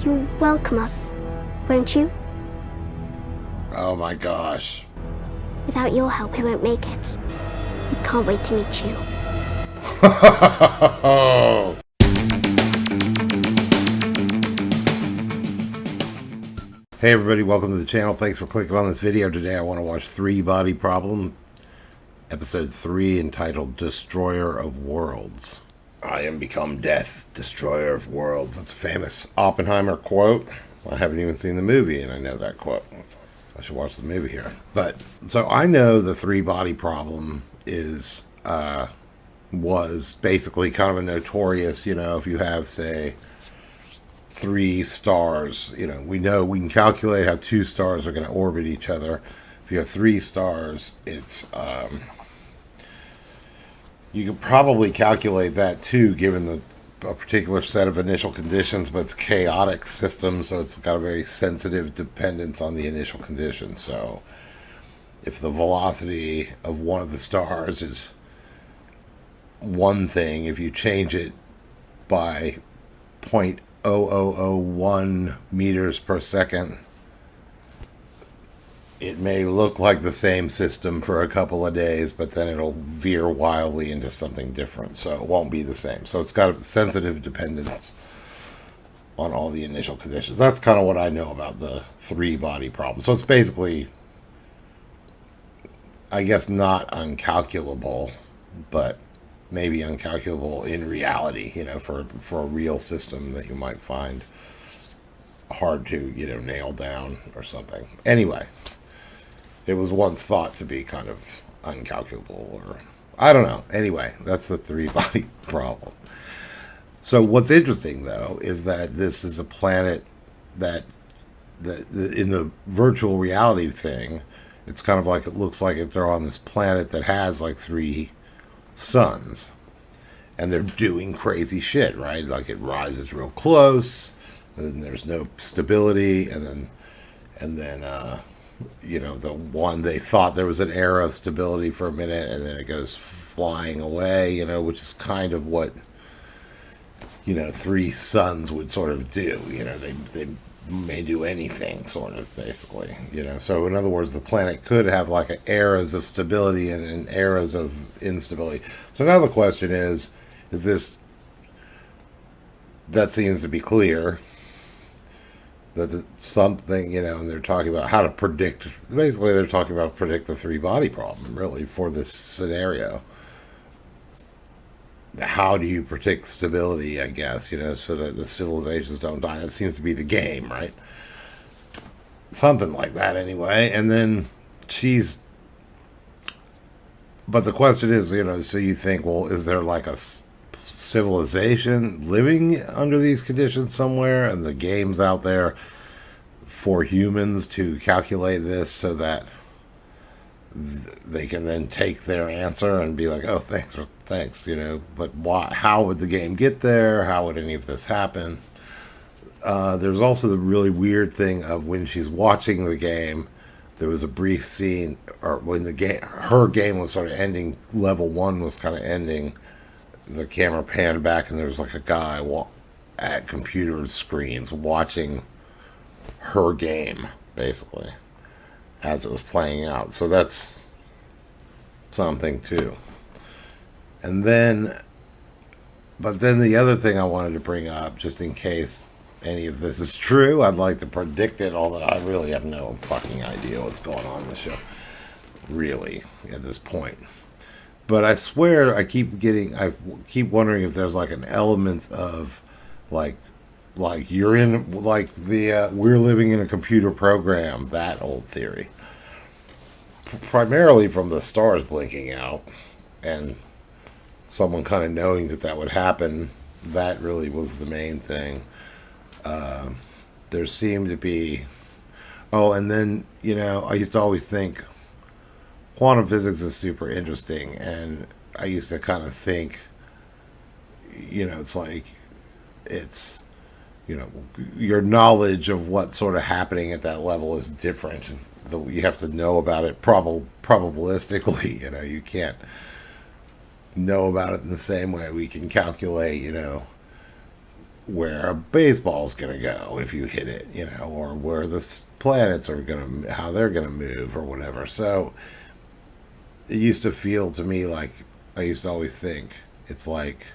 to welcome us, won't you? Oh my gosh. Without your help, we won't make it. We can't wait to meet you. Hey everybody, welcome to the channel. Thanks for clicking on this video. Today I want to watch Three Body Problem, episode 3, entitled Destroyer of Worlds. I am become death, destroyer of worlds. That's a famous Oppenheimer quote. I haven't even seen the movie and I know that quote. I should watch the movie here. But so I know the Three Body Problem is was basically kind of a notorious, if you have, say, 3 stars, we know we can calculate how 2 stars are going to orbit each other. If you have 3 stars, it's you could probably calculate that too, given a particular set of initial conditions, but it's a chaotic system, so it's got a very sensitive dependence on the initial conditions. So if the velocity of one of the stars is one thing, if you change it by 0.0001 meters per second, it may look like the same system for a couple of days, but then it'll veer wildly into something different, so it won't be the same. So it's got a sensitive dependence on all the initial conditions. That's kind of what I know about the Three Body Problem. So it's basically, I guess, not uncalculable, but maybe uncalculable in reality, for a real system that you might find hard to, nail down or something. Anyway, it was once thought to be kind of uncalculable, or I don't know. Anyway, that's the Three Body Problem. So what's interesting, though, is that this is a planet that in the virtual reality thing, it's kind of like, it looks like they're on this planet that has like 3 suns, and they're doing crazy shit, right? Like, it rises real close, and then there's no stability, and then the one, they thought there was an era of stability for a minute, and then it goes flying away, which is kind of what 3 suns would sort of do. They may do anything, sort of, basically. So in other words, the planet could have like eras of stability and eras of instability. So now the question is this, that seems to be clear, that something, and they're talking about how to predict, basically they're talking about predict the Three Body Problem, really, for this scenario. How do you predict stability, I guess, so that the civilizations don't die? That seems to be the game, right? Something like that, anyway. And then but the question is, so you think, well, is there like a civilization living under these conditions somewhere, and the game's out there for humans to calculate this so that they can then take their answer and be like, oh, thanks, but why? How would the game get there? How would any of this happen? There's also the really weird thing of when she's watching the game, there was a brief scene, or when her game was sort of ending, level 1 was kind of ending, the camera panned back, and there was like a guy at computer screens watching her game, basically, as it was playing out. So that's something too. And then, but then the other thing I wanted to bring up, just in case any of this is true, I'd like to predict it, although I really have no fucking idea what's going on in the show, really, at this point. But I swear, I keep wondering if there's like an element of like you're in, like, the we're living in a computer program, that old theory. Primarily from the stars blinking out and someone kind of knowing that would happen. That really was the main thing. There seemed to be, and then, I used to always think quantum physics is super interesting, and I used to kind of think, it's like, it's, your knowledge of what's sort of happening at that level is different. You have to know about it probabilistically. You can't know about it in the same way we can calculate, where a baseball's gonna go if you hit it, you know, or where the planets are gonna, how they're gonna move or whatever. So it used to feel to me like, I used to always think it's like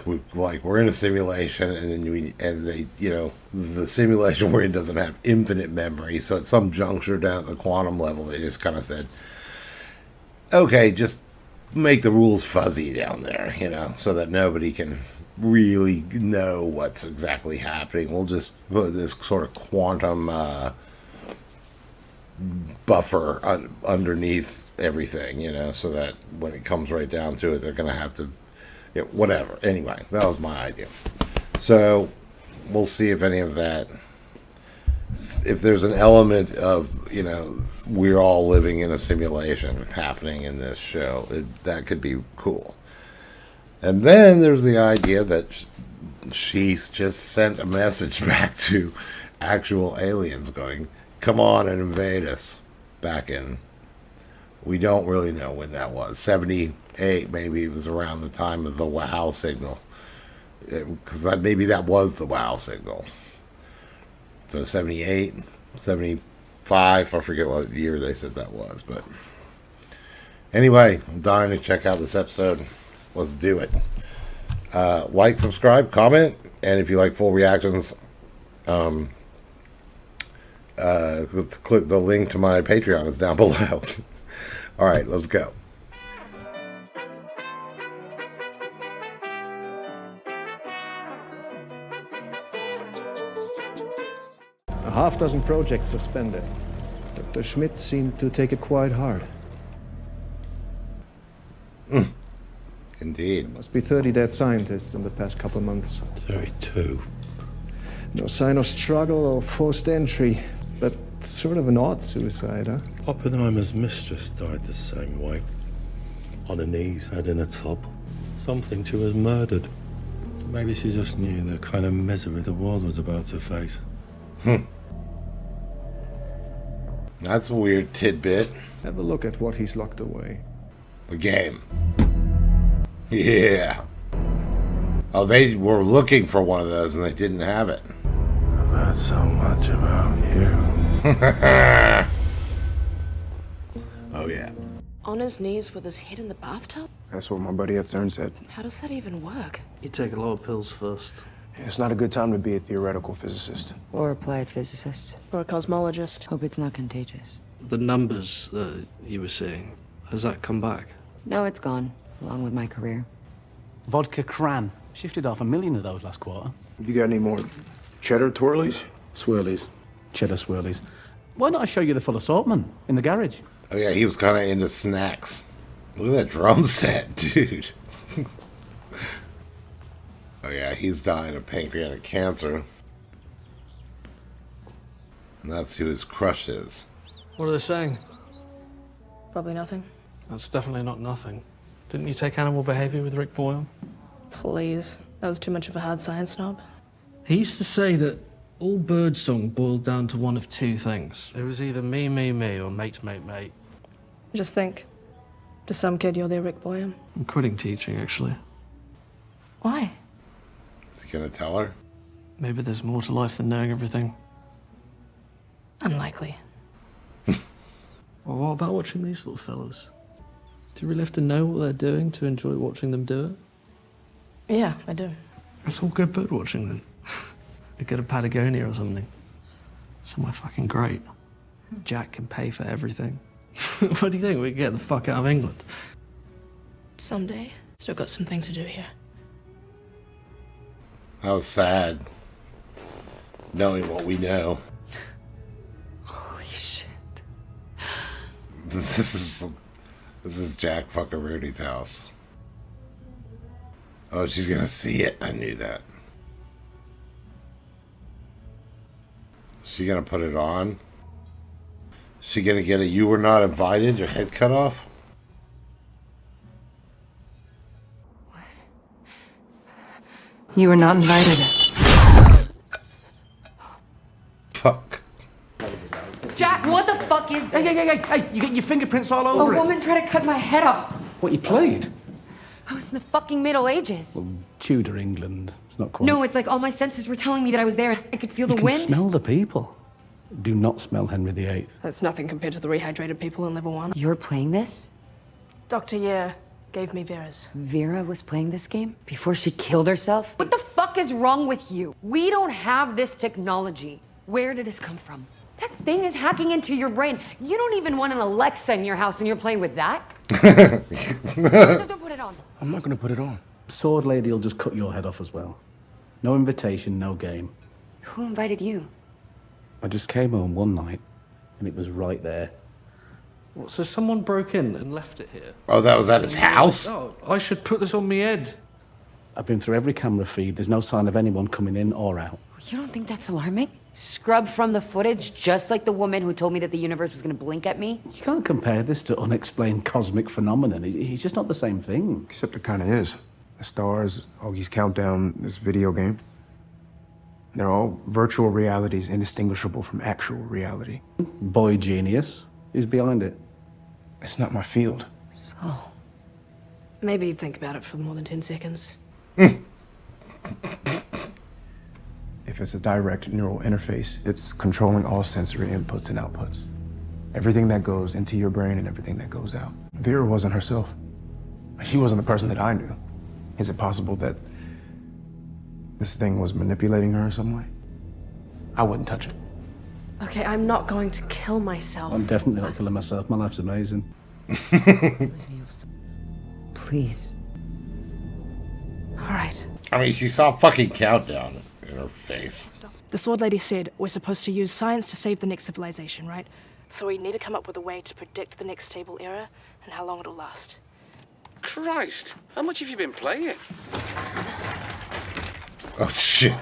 we're in a simulation, and then they, you know, the simulation we're in doesn't have infinite memory. So at some juncture down at the quantum level, they just kind of said, okay, just make the rules fuzzy down there, you know, so that nobody can really know what's exactly happening. We'll just put this sort of quantum buffer underneath everything, you know, so that when it comes right down to it, they're going to have to, yeah, whatever. Anyway, that was my idea. So we'll see if any of that, if there's an element of, you know, we're all living in a simulation happening in this show, that could be cool. And then there's the idea that she's just sent a message back to actual aliens going, come on and invade us, back in, we don't really know when that was, 78, maybe it was around the time of the WOW signal, because maybe that was the WOW signal. So 78, 75, I forget what year they said that was. But anyway, I'm dying to check out this episode. Let's do it. Like, subscribe, comment, and if you like full reactions, click the link to my Patreon is down below. All right, let's go. A half-dozen projects suspended. Dr. Schmidt seemed to take it quite hard. Indeed. Must be 30 dead scientists in the past couple of months. 32. No sign of struggle or forced entry, but sort of an odd suicide, huh? Oppenheimer's mistress died the same way. On her knees, head in a tub. Something she was murdered. Maybe she just knew the kind of misery the world was about to face. That's a weird tidbit. Have a look at what he's locked away. The game. Yeah. Oh, they were looking for one of those and they didn't have it. I've heard so much about you. Oh, yeah. On his knees with his head in the bathtub? That's what my buddy at CERN said. How does that even work? You take a lot of pills first. It's not a good time to be a theoretical physicist. Or applied physicist. Or a cosmologist? Hope it's not contagious. The numbers that you were seeing, has that come back? No, it's gone, along with my career. Vodka Cran. Shifted off 1 million of those last quarter. You got any more cheddar twirlies? Swirlies. Cheddar swirlies. Why not I show you the full assortment in the garage? Oh, yeah, he was kind of into snacks. Look at that drum set, dude. Oh, yeah, he's dying of pancreatic cancer. And that's who his crush is. What are they saying? Probably nothing. That's definitely not nothing. Didn't you take animal behavior with Rick Boyle? Please. That was too much of a hard science snob. He used to say that all birdsong boiled down to one of two things. It was either me, me, me, or mate, mate, mate. Just think. To some kid, you're their Rick Boyum. I'm quitting teaching, actually. Why? Is he gonna tell her? Maybe there's more to life than knowing everything. Unlikely. Well, what about watching these little fellas? Do you really have to know what they're doing to enjoy watching them do it? Yeah, I do. That's all good bird watching then. We go to Patagonia or something. Somewhere fucking great. Jack can pay for everything. What do you think? We can get the fuck out of England. Someday. Still got some things to do here. That was sad. Knowing what we know. Holy shit. This is Jack fucking Rudy's house. Oh, she's gonna see it. I knew that. She gonna put it on? She gonna get a "you were not invited," your head cut off? What? You were not invited. Fuck. Jack, what the fuck is this? Hey, you get your fingerprints all over A woman tried to cut my head off. What, you played? I was in the fucking Middle Ages. Well, Tudor England. It's not quite. No, it's like all my senses were telling me that I was there. I could feel the You can wind. smell the people. Do not smell Henry VIII. That's nothing compared to the rehydrated people in level 1. You're playing this? Dr. Yer gave me Vera's. Vera was playing this game before she killed herself? What the fuck is wrong with you? We don't have this technology. Where did this come from? That thing is hacking into your brain. You don't even want an Alexa in your house and you're playing with that? Don't put it on. I'm not gonna put it on. Sword Lady will just cut your head off as well. No invitation, no game. Who invited you? I just came home one night, and it was right there. What, so someone broke in and left it here? Oh, that was at his house? Oh, I should put this on me head. I've been through every camera feed. There's no sign of anyone coming in or out. You don't think that's alarming? Scrub from the footage, just like the woman who told me that the universe was gonna blink at me? You can't compare this to unexplained cosmic phenomenon. He's just not the same thing. Except it kind of is. The stars, Augie's Countdown, this video game. They're all virtual realities indistinguishable from actual reality. Boy genius. Who's behind it? It's not my field. So, Maybe you'd think about it for more than 10 seconds. If it's a direct neural interface, it's controlling all sensory inputs and outputs. Everything that goes into your brain and everything that goes out. Vera wasn't herself. She wasn't the person that I knew. Is it possible that this thing was manipulating her in some way? I wouldn't touch it. Okay, I'm not going to kill myself. I'm definitely not killing myself. My life's amazing. please. All right. I mean, she saw fucking Countdown in her face. The Sword Lady said we're supposed to use science to save the next civilization, right? So we need to come up with a way to predict the next stable era and how long it'll last. Christ, how much have you been playing? Oh, shit.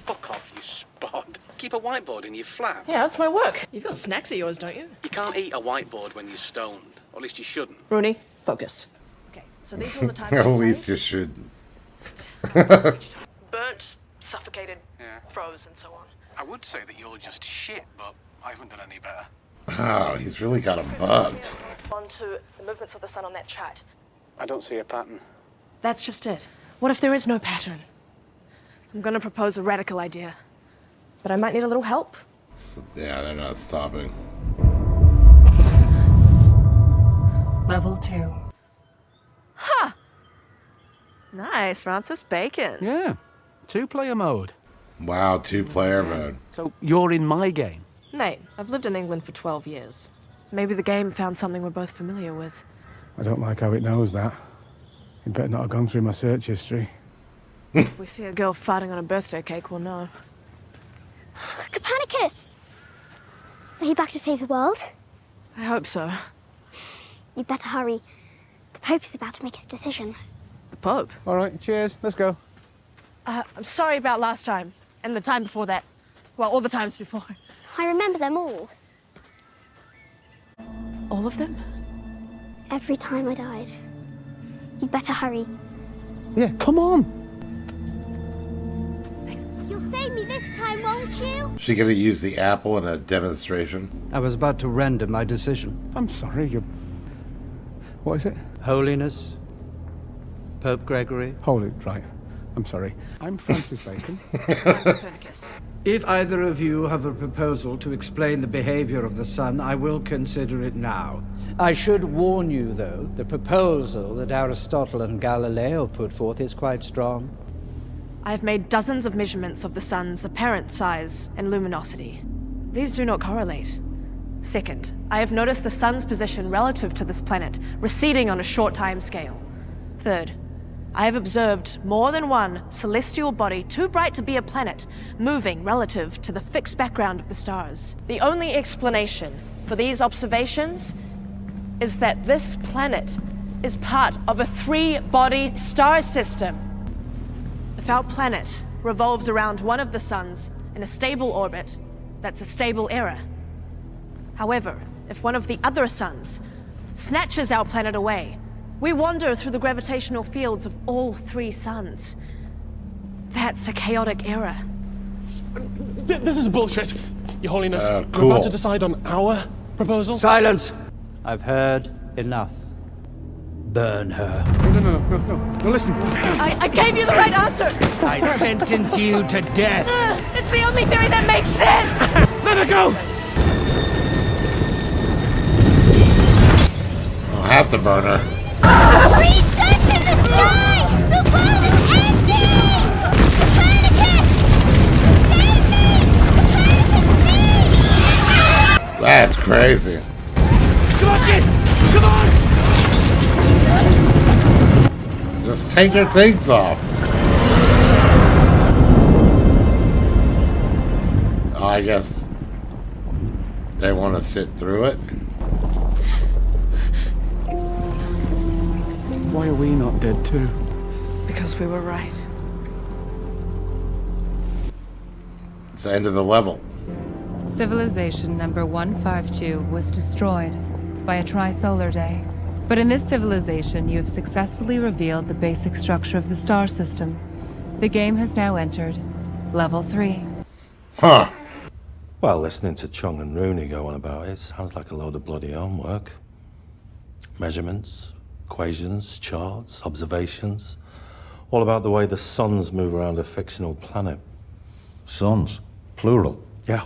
Fuck off, you spod. Keep a whiteboard in your flat. Yeah, that's my work. You've got snacks at yours, don't you? You can't eat a whiteboard when you're stoned. Or at least you shouldn't. Rooney, focus. Okay, so these are all the times. At least you should. Burnt, suffocated, froze, and so on. I would say that you're just shit, but I haven't done any better. Oh, he's really kind of bugged. On to the movements of the sun on that chart. I don't see a pattern. That's just it. What if there is no pattern? I'm gonna propose a radical idea, but I might need a little help. Yeah, they're not stopping. Level 2. Ha! Nice, Francis Bacon. Yeah. 2-player mode. Wow, 2-player mode. So you're in my game. Mate, I've lived in England for 12 years. Maybe the game found something we're both familiar with. I don't like how it knows that. You'd better not have gone through my search history. If we see a girl farting on a birthday cake, we'll know. Copernicus! Are you back to save the world? I hope so. You'd better hurry. The Pope is about to make his decision. The Pope? All right, cheers. Let's go. I'm sorry about last time, and the time before that. Well, all the times before. I remember them all. All of them? Every time I died. You'd better hurry. Yeah, come on. You'll save me this time, won't you? She gonna use the apple in a demonstration? I was about to render my decision. I'm sorry, you... What is it? Holiness, Pope Gregory. Holy, right. I'm sorry. I'm Francis Bacon. Copernicus. If either of you have a proposal to explain the behavior of the sun, I will consider it now. I should warn you, though, the proposal that Aristotle and Galileo put forth is quite strong. I have made dozens of measurements of the sun's apparent size and luminosity. These do not correlate. Second, I have noticed the sun's position relative to this planet receding on a short time scale. Third, I have observed more than one celestial body too bright to be a planet moving relative to the fixed background of the stars. The only explanation for these observations is that this planet is part of a 3-body star system. If our planet revolves around one of the suns in a stable orbit, that's a stable era. However, if one of the other suns snatches our planet away, we wander through the gravitational fields of all 3 suns. That's a chaotic era. This is bullshit, Your Holiness. Cool. We're about to decide on our proposal. Silence! I've heard enough. Burn her. No, listen. I gave you the right answer! I sentence you to death. It's the only theory that makes sense! Let her go! I'll have to burn her. 3 suns in the sky! The world is ending! Copernicus! Save me! Copernicus, That's crazy. Come on, Jin! Come on! Just take your things off. Oh, I guess they want to sit through it. Why are we not dead too? Because we were right. It's the end of the level. Civilization number 152 was destroyed by a tri-solar day. But in this civilization, you have successfully revealed the basic structure of the star system. The game has now entered level 3. Huh. Well, listening to Chung and Rooney go on about it sounds like a load of bloody homework. Measurements, equations, charts, observations. All about the way the suns move around a fictional planet. Suns? Plural? Yeah.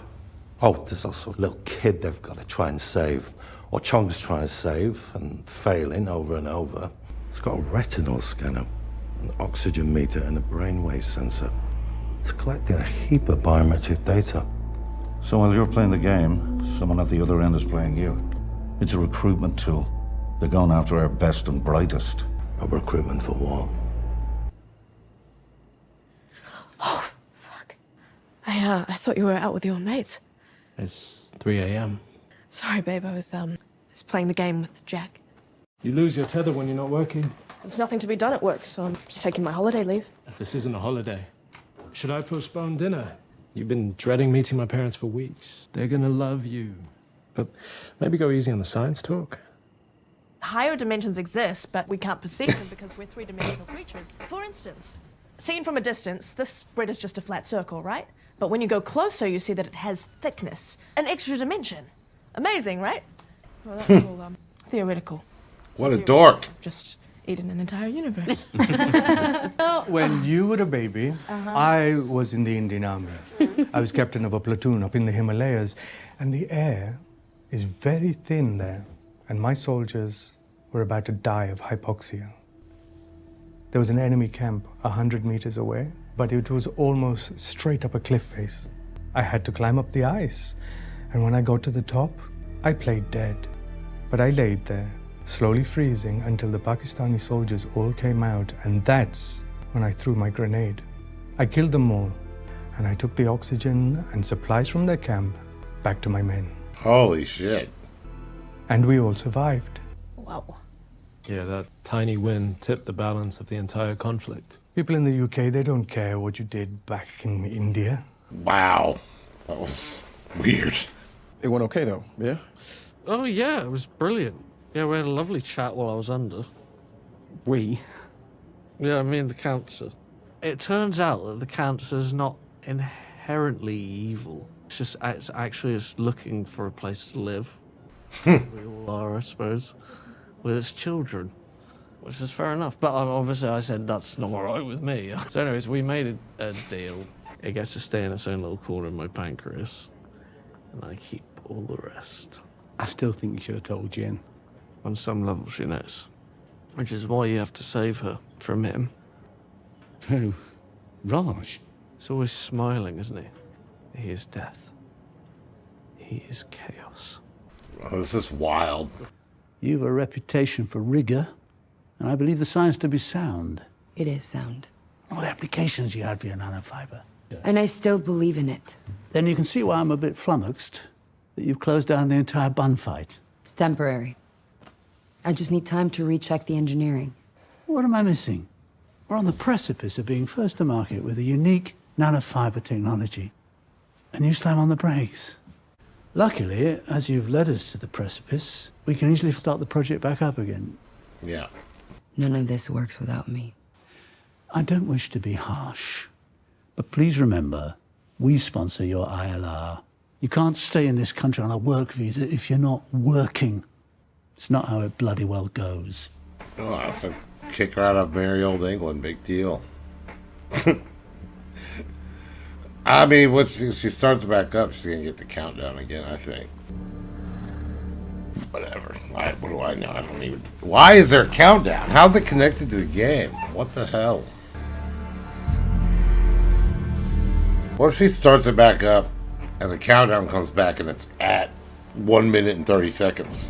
Oh, there's also a little kid they've got to try and save. Or Chong's trying to save and failing over and over. It's got a retinal scanner, an oxygen meter, and a brainwave sensor. It's collecting a heap of biometric data. So while you're playing the game, someone at the other end is playing you. It's a recruitment tool. They're going after our best and brightest. A recruitment for what? Oh, fuck. I thought you were out with your mates. It's 3 a.m. Sorry, babe, I was playing the game with Jack. You lose your tether when you're not working. There's nothing to be done at work, so I'm just taking my holiday leave. This isn't a holiday. Should I postpone dinner? You've been dreading meeting my parents for weeks. They're gonna love you. But maybe go easy on the science talk. Higher dimensions exist, but we can't perceive them because we're three-dimensional creatures. For instance, seen from a distance, this grid is just a flat circle, right? But when you go closer, you see that it has thickness, an extra dimension. Amazing, right? Well, that was all theoretical. What a dork. Just eating an entire universe. When you were a baby, I was in the Indian Army. I was captain of a platoon up in the Himalayas, and the air is very thin there, and my soldiers were about to die of hypoxia. There was an enemy camp 100 meters away, but it was almost straight up a cliff face. I had to climb up the ice, and when I got to the top, I played dead. But I laid there, slowly freezing until the Pakistani soldiers all came out, and that's when I threw my grenade. I killed them all, and I took the oxygen and supplies from their camp back to my men. Holy shit. And we all survived. Wow. Yeah, that tiny win tipped the balance of the entire conflict. People in the UK, they don't care what you did back in India. Wow. That was weird. It went okay, though, yeah? Oh, yeah, it was brilliant. Yeah, we had a lovely chat while I was under. We? Yeah, me and the cancer. It turns out that the cancer's not inherently evil. It's actually just looking for a place to live. We all are, I suppose, with its children, which is fair enough. But obviously I said that's not all right with me. So anyways, we made a deal. It gets to stay in its own little corner in my pancreas, and I keep all the rest. I still think you should have told Jen. On some level, she knows. Which is why you have to save her from him. Who? Raj? He's always smiling, isn't he? He is death. He is chaos. Oh, this is wild. You've a reputation for rigor, and I believe the science to be sound. It is sound. What applications you had for your nanofiber? And I still believe in it. Then you can see why I'm a bit flummoxed that you've closed down the entire bun fight. It's temporary. I just need time to recheck the engineering. What am I missing? We're on the precipice of being first to market with a unique nanofiber technology, and you slam on the brakes. Luckily, as you've led us to the precipice, we can easily start the project back up again. Yeah. None of this works without me. I don't wish to be harsh, but please remember, we sponsor your ILR. You can't stay in this country on a work visa if you're not working. It's not how it bloody well goes. Oh, so kick her out of merry old England. Big deal. I mean, when she starts back up, she's gonna get the countdown again, I think. Whatever. What do I know? I don't even... Why is there a countdown? How's it connected to the game? What the hell? What if she starts it back up and the countdown comes back and it's at 1 minute and 30 seconds?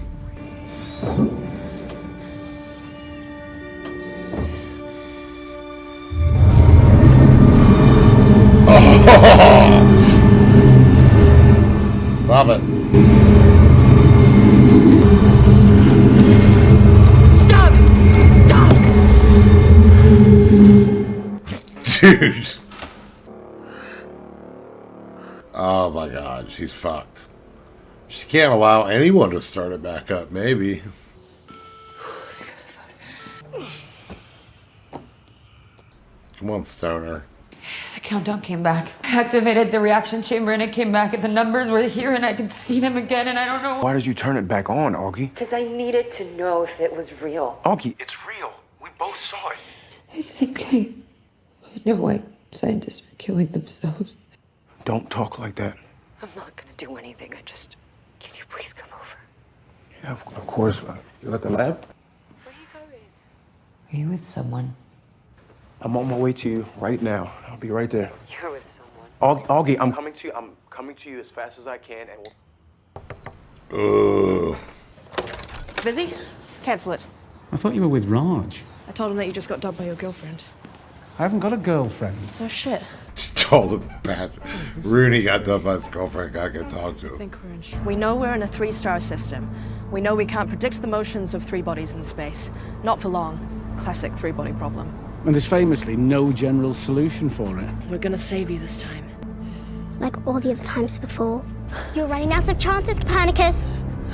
Oh! Stop it. Stop! Stop! Dude. Oh my god, she's fucked. She can't allow anyone to start it back up, maybe. Come on, Stoner. The countdown came back. I activated the reaction chamber and it came back and the numbers were here and I could see them again and I don't know. Why did you turn it back on, Augie? Because I needed to know if it was real. Augie, it's real. We both saw it. I think I know why scientists are killing themselves. Don't talk like that. I'm not gonna do anything. Can you please come over? Yeah, of course. You at the lab? Are you with someone? I'm on my way to you right now. I'll be right there. You're with someone. Augie, I'm coming to you. I'm coming to you as fast as I can, and we'll... Busy? Cancel it. I thought you were with Raj. I told him that you just got dubbed by your girlfriend. I haven't got a girlfriend. Oh shit. She told him bad. Rooney got dubbed by his girlfriend. Gotta get talked to him. We know we're in a 3-star system. We know we can't predict the motions of 3 bodies in space. Not for long. Classic 3-body problem. And there's famously no general solution for it. We're gonna save you this time. Like all the other times before. You're running out of chances, Copernicus.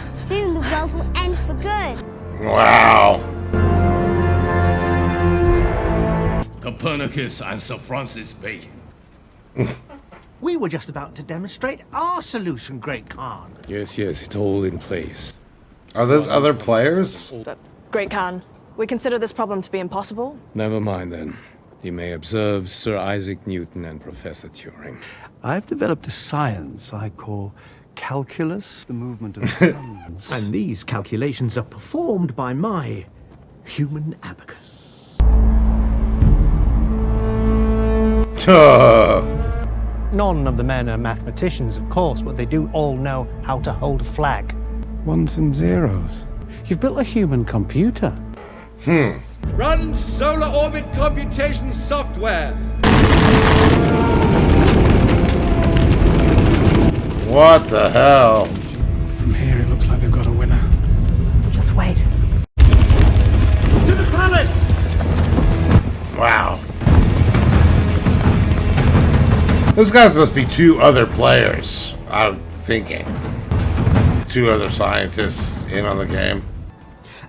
Soon the world will end for good. Wow. Copernicus and Sir Francis Bacon. We were just about to demonstrate our solution, Great Khan. Yes, it's all in place. Are those other players? Great Khan, we consider this problem to be impossible. Never mind then. You may observe Sir Isaac Newton and Professor Turing. I've developed a science I call calculus, the movement of suns. And these calculations are performed by my human abacus. None of the men are mathematicians, of course, but they do all know how to hold a flag. Ones and zeros. You've built a human computer. Run solar orbit computation software. What the hell? From here, it looks like they've got a winner. Just wait. To the palace! Wow. Those guys must be 2 other players, I'm thinking. 2 other scientists in on the game.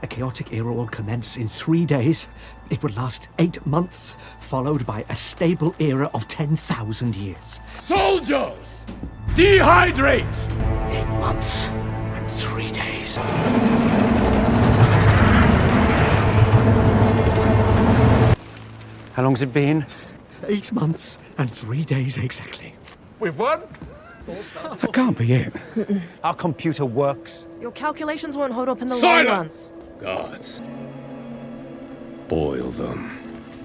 A chaotic era will commence in 3 days. It would last 8 months, followed by a stable era of 10,000 years. Soldiers! Dehydrate! 8 months and 3 days. How long's it been? 8 months and 3 days exactly. We've won? That can't be it. Our computer works. Your calculations won't hold up in the long Silence! run. Gods. Boil them.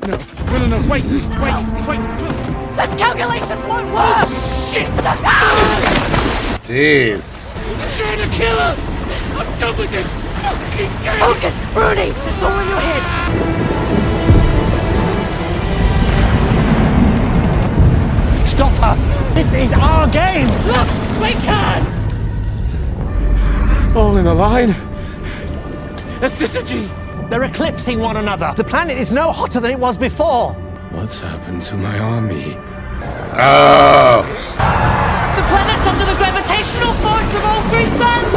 No, wait. Those calculations won't work! Shit! Jeez. They're trying to kill us! I'm done with this fucking game! Focus, Rooney! It's all in your head! Stop her! This is our game! Look! We can! All in a line. Acidity! They're eclipsing one another. The planet is no hotter than it was before. What's happened to my army? Oh. The planet's under the gravitational force of all 3 suns!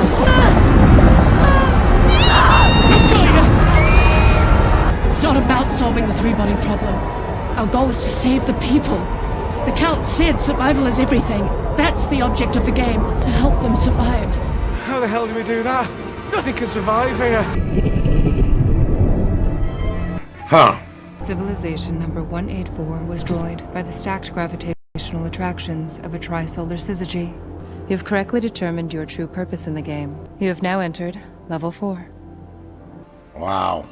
It's not about solving the 3-body problem. Our goal is to save the people. The Count said survival is everything. That's the object of the game, to help them survive. How the hell do we do that? Nothing can survive here. Huh. Civilization number 184 was destroyed by the stacked gravitational attractions of a trisolar syzygy. You have correctly determined your true purpose in the game. You have now entered level 4. Wow.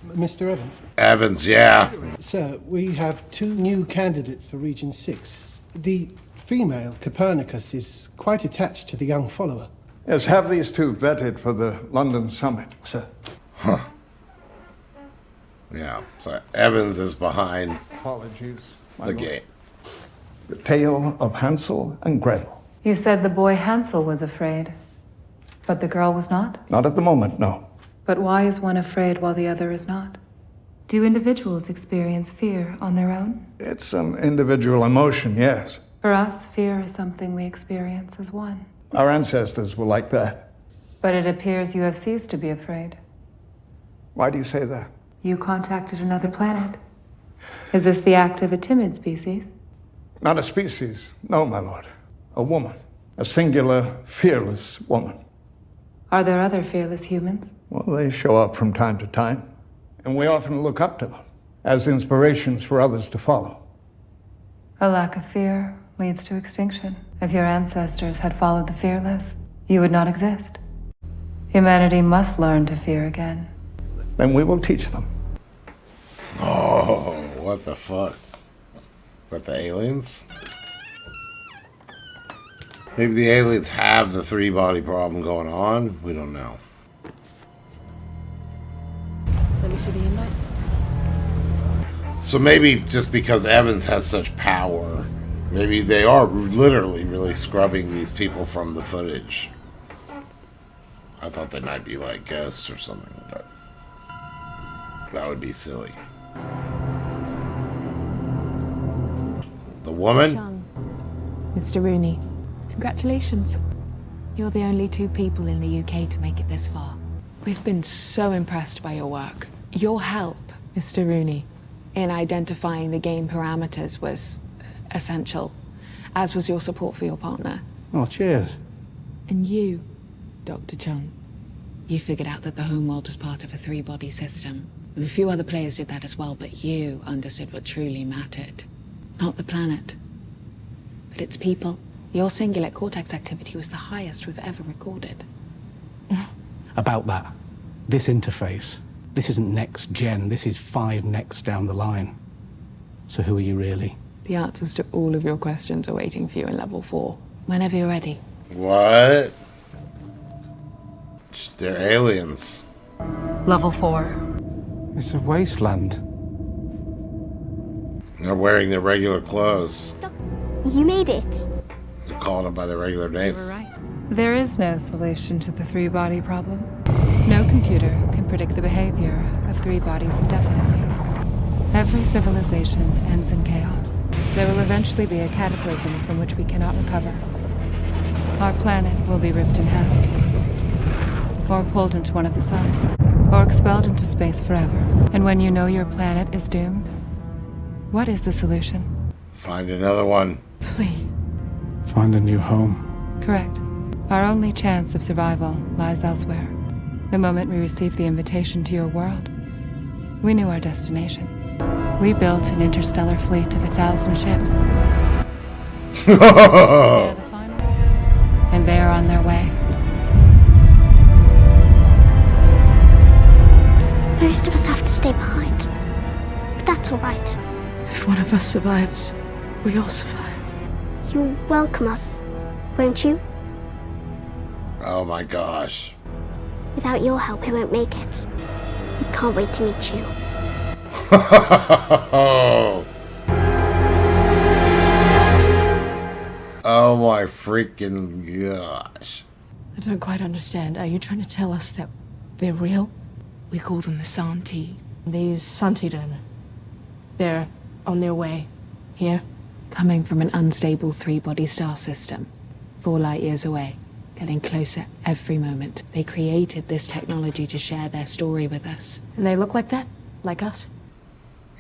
Mr. Evans? Evans, yeah. Sir, we have 2 new candidates for Region 6. The female, Copernicus, is quite attached to the young follower. Yes, have these 2 vetted for the London summit, sir. Huh. Yeah, so Evans is behind Apologies, my the lord. game. The tale of Hansel and Gretel. You said the boy Hansel was afraid, but the girl was not? Not at the moment, no. But why is one afraid while the other is not? Do individuals experience fear on their own? It's some individual emotion, yes. For us, fear is something we experience as one. Our ancestors were like that. But it appears you have ceased to be afraid. Why do you say that? You contacted another planet. Is this the act of a timid species? Not a species, no, my lord. A woman. A singular, fearless woman. Are there other fearless humans? Well, they show up from time to time, and we often look up to them as inspirations for others to follow. A lack of fear leads to extinction. If your ancestors had followed the fearless, you would not exist. Humanity must learn to fear again. Then we will teach them. Oh, what the fuck? Is that the aliens? Maybe the aliens have the 3-body problem going on. We don't know. Let me see the invite. So maybe just because Evans has such power, maybe they are literally really scrubbing these people from the footage. I thought they might be like ghosts or something, but that would be silly. The woman? Mr. Rooney, congratulations. You're the only 2 people in the UK to make it this far. We've been so impressed by your work. Your help, Mr. Rooney, in identifying the game parameters was essential, as was your support for your partner. Oh, cheers. And you, Dr. Chung. You figured out that the homeworld was part of a 3-body system. A few other players did that as well, but you understood what truly mattered. Not the planet, but its people. Your singular cortex activity was the highest we've ever recorded. About that. This interface. This isn't next gen, this is 5 next down the line. So who are you really? The answers to all of your questions are waiting for you in level 4. Whenever you're ready. What? They're aliens. Level 4. It's a wasteland. They're wearing their regular clothes. You made it. They're calling them by their regular names. There is no solution to the 3-body problem. No computer can predict the behavior of 3 bodies indefinitely. Every civilization ends in chaos. There will eventually be a cataclysm from which we cannot recover. Our planet will be ripped in half, or pulled into one of the suns, or expelled into space forever. And when you know your planet is doomed, what is the solution? Find another one. Flee. Find a new home. Correct. Our only chance of survival lies elsewhere. The moment we received the invitation to your world, we knew our destination. We built an interstellar fleet of 1,000 ships. They are the final, and they are on their way. Most of us have to stay behind. But that's all right. If one of us survives, we all survive. You'll welcome us, won't you? Oh my gosh. Without your help, we won't make it. We can't wait to meet you. Oh my freaking gosh. I don't quite understand. Are you trying to tell us that they're real? We call them the Santi. These Santidan. They're on their way. Here? Coming from an unstable 3-body star system, 4 light years away, getting closer every moment. They created this technology to share their story with us. And they look like that? Like us?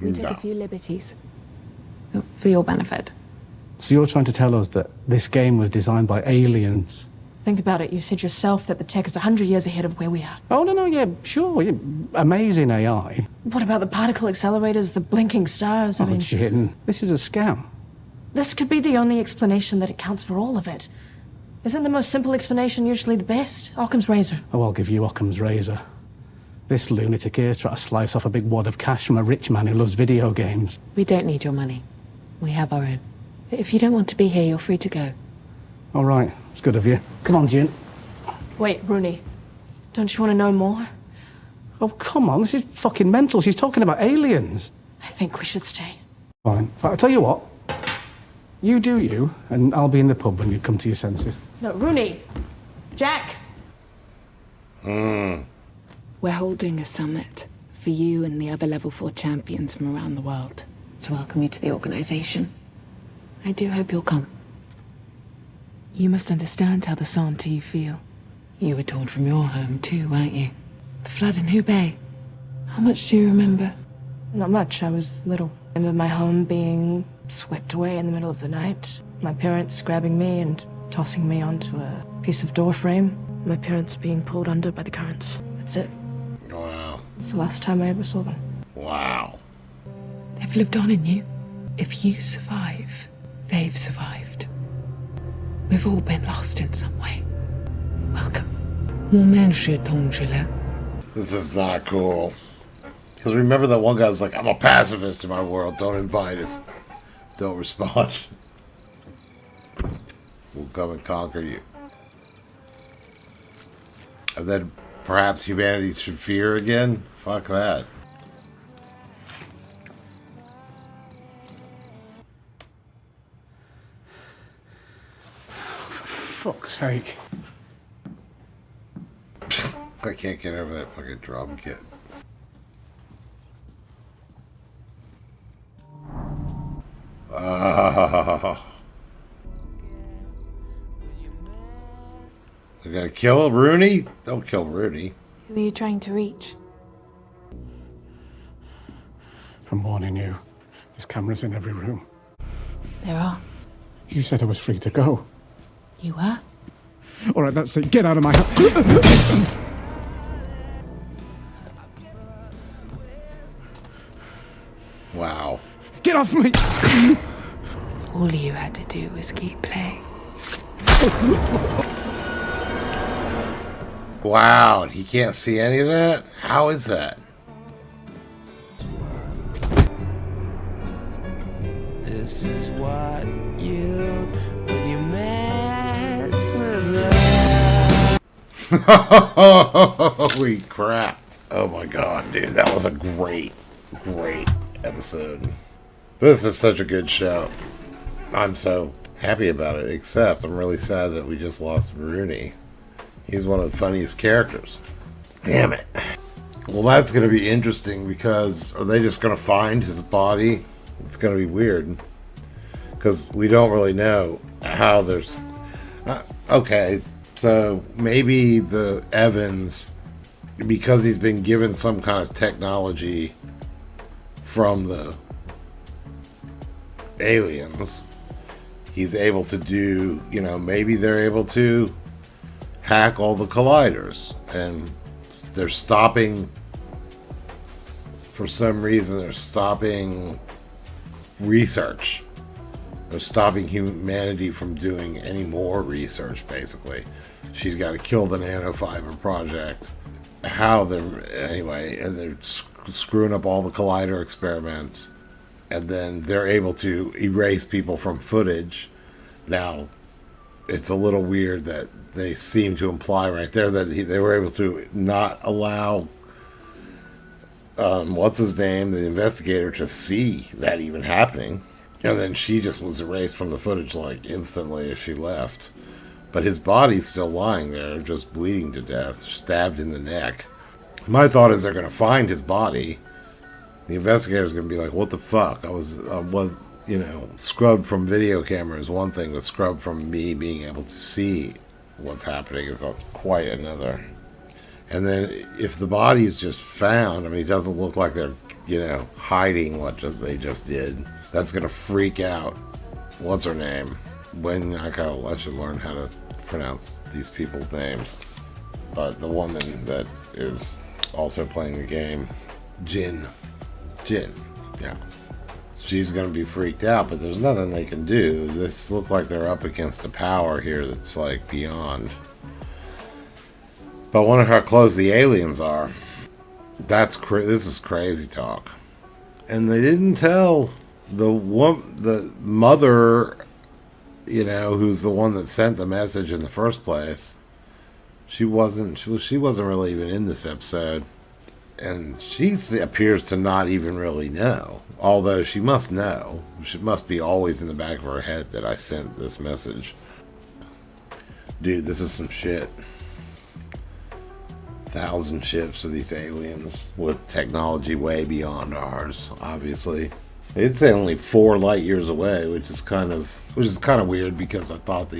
We took a few liberties. For your benefit. So you're trying to tell us that this game was designed by aliens Think about it. You said yourself that the tech is 100 years ahead of where we are. Oh, no, yeah, sure. Yeah. Amazing AI. What about the particle accelerators, the blinking stars? I mean, Jin, this is a scam. this could be the only explanation that accounts for all of it. Isn't the most simple explanation usually the best? Occam's razor. Oh, I'll give you Occam's razor. This lunatic here is trying to slice off a big wad of cash from a rich man who loves video games. We don't need your money. We have our own. If you don't want to be here, you're free to go. All right, it's good of you. Come on, Jin. Wait, Rooney. Don't you want to know more? Oh, come on, this is fucking mental. She's talking about aliens. I think we should stay. Fine. I'll tell you what. You do you, and I'll be in the pub when you come to your senses. No, Rooney! Jack! We're holding a summit for you and the other level 4 champions from around the world to welcome you to the organization. I do hope you'll come. You must understand how the Santee feel. You were torn from your home too, weren't you? The flood in Hubei. How much do you remember? Not much. I was little. I remember my home being swept away in the middle of the night. My parents grabbing me and tossing me onto a piece of door frame. My parents being pulled under by the currents. That's it. Wow. It's the last time I ever saw them. Wow. They've lived on in you. If you survive, they've survived. We've all been lost in some way. Welcome. This is not cool. Because remember that one guy was like, I'm a pacifist in my world. Don't invite us. Don't respond. We'll come and conquer you. And then perhaps humanity should fear again? Fuck that. For fuck's sake. I can't get over that fucking drum kit. They're gonna kill Rooney? Don't kill Rooney. Who are you trying to reach? I'm warning you. There's cameras in every room. There are. You said I was free to go. You are? All right, that's it. Get out of my house. Wow. Get off me! All you had to do was keep playing. Wow, he can't see any of that? How is that? This is what you when you mess with Holy crap. Oh my god, dude. That was a great episode. This is such a good show. I'm so happy about it, except I'm really sad that we just lost Rooney. He's one of the funniest characters. Damn it. Well, that's going to be interesting because are they just going to find his body? It's going to be weird because we don't really know how there's... okay, so maybe the Evans, because he's been given some kind of technology from the aliens, he's able to do, you know, maybe they're able to hack all the colliders and they're stopping, for some reason they're stopping research. They're stopping humanity from doing any more research, basically. She's got to kill the nanofiber project. How they're, anyway, and they're screwing up all the collider experiments. And then they're able to erase people from footage. Now, it's a little weird that they seem to imply right there that they were able to not allow, what's his name, the investigator, to see that even happening. And then she just was erased from the footage like instantly as she left. But his body's still lying there, just bleeding to death, stabbed in the neck. My thought is they're going to find his body. The investigator's going to be like, what the fuck? I was, you know, scrubbed from video camera is one thing, but scrubbed from me being able to see what's happening is quite another. And then if the body's just found, I mean, it doesn't look like they're, you know, hiding what they just did. That's going to freak out, what's her name? When I should learn how to pronounce these people's names. But the woman that is also playing the game, Jin, yeah. She's going to be freaked out, but there's nothing they can do. This look like they're up against a power here that's like beyond. But I wonder how close the aliens are. This is crazy talk. And they didn't tell the mother, you know, who's the one that sent the message in the first place. She wasn't really even in this episode. And she appears to not even really know. Although she must know. She must be always in the back of her head that I sent this message. Dude, this is some shit. 1,000 ships of these aliens with technology way beyond ours, obviously. It's only 4 light years away, which is kind of weird because I thought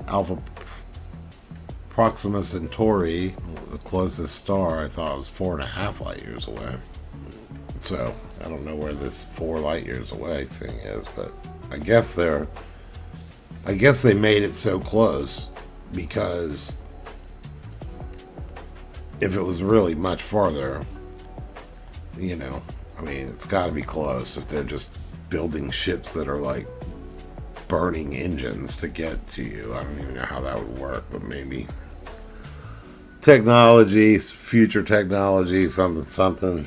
Alpha Proxima Centauri, the closest star, I thought was 4.5 light years away. So I don't know where this 4 light years away thing is, but I guess they made it so close because if it was really much farther, you know, I mean, it's got to be close if they're just building ships that are like burning engines to get to you. I don't even know how that would work, but maybe technology, future technology, something.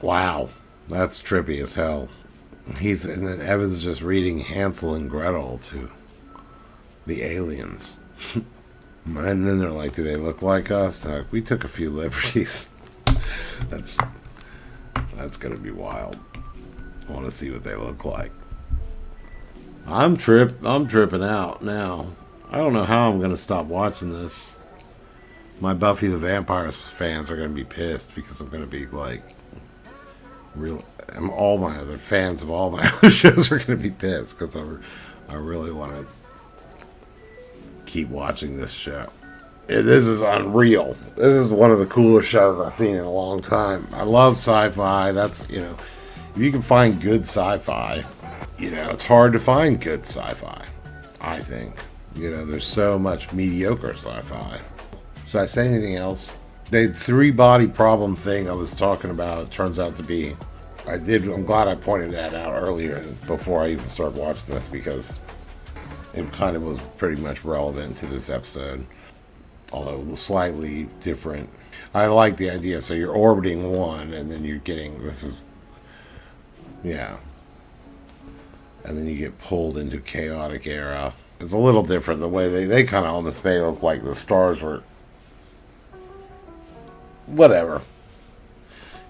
Wow, that's trippy as hell. And then Evan's just reading Hansel and Gretel to the aliens. And then they're like, do they look like us? Like, we took a few liberties. That's gonna be wild. I want to see what they look like. I'm tripping out now. I don't know how I'm gonna stop watching this. My Buffy the Vampire fans are gonna be pissed because I'm gonna be like, all my other fans of all my other shows are gonna be pissed because I really want to keep watching this show. This is unreal. This is one of the coolest shows I've seen in a long time. I love sci-fi. That's, you know, if you can find good sci-fi, you know, it's hard to find good sci-fi, I think. You know, there's so much mediocre sci-fi. Should I say anything else? The 3-body problem thing I was talking about turns out to be, I'm glad I pointed that out earlier before I even started watching this because it kind of was pretty much relevant to this episode, although slightly different. I like the idea. So you're orbiting one, and then you're getting and then you get pulled into chaotic era. It's a little different the way they kind of almost made it look like the stars were whatever.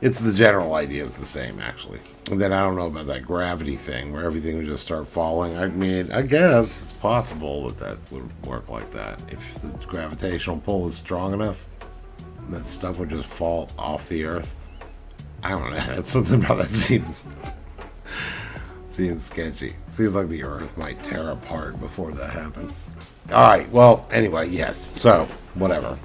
It's the general idea is the same, actually. And then I don't know about that gravity thing where everything would just start falling. I mean, I guess it's possible that would work like that. If the gravitational pull was strong enough, that stuff would just fall off the Earth. I don't know. That's something about that seems sketchy. Seems like the Earth might tear apart before that happened. All right. Well, anyway, yes. So, whatever.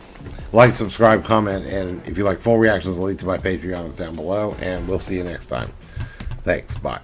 Like, subscribe, comment, and if you like full reactions, the link to my Patreon is down below, and we'll see you next time. Thanks. Bye.